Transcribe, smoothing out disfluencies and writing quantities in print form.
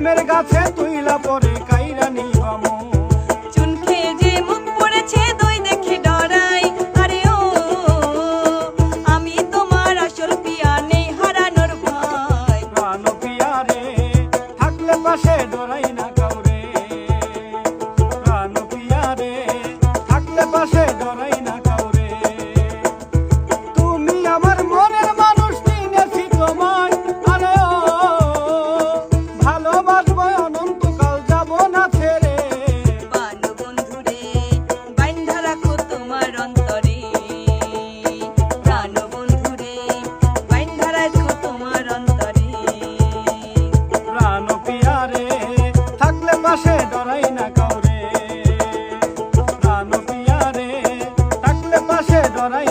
প্রেমের গাছে তুইলা পরে কাইরা নিবামু চুন খেয়ে যে মুখ পড়েছে দই দেখে ডরাই আরে ও আমি তোমার আসল পিয়া নেই হারানোর ভয় প্রাণ পিয়া রে থাকলে পাশে ডরাই না কাউরে প্রাণ পিয়া রে থাকলে পাশে ডরাই না কাউরে তুমি আমার মনের মানুষ চিনেছি তোমায় আরে ও ভালোবাসবো অনন্তকাল যাব না ছেড়ে বানু বন্ধুরে বাইন্ধা রাখো তোমার অন্তরে প্রাণ বন্ধুরে বাইন্ধা রাখো তোমার অন্তরে প্রাণ পিয়া রে থাকলে পাশে ডরাই না কাউরে প্রাণ পিয়া রে থাকলে পাশে ডরাই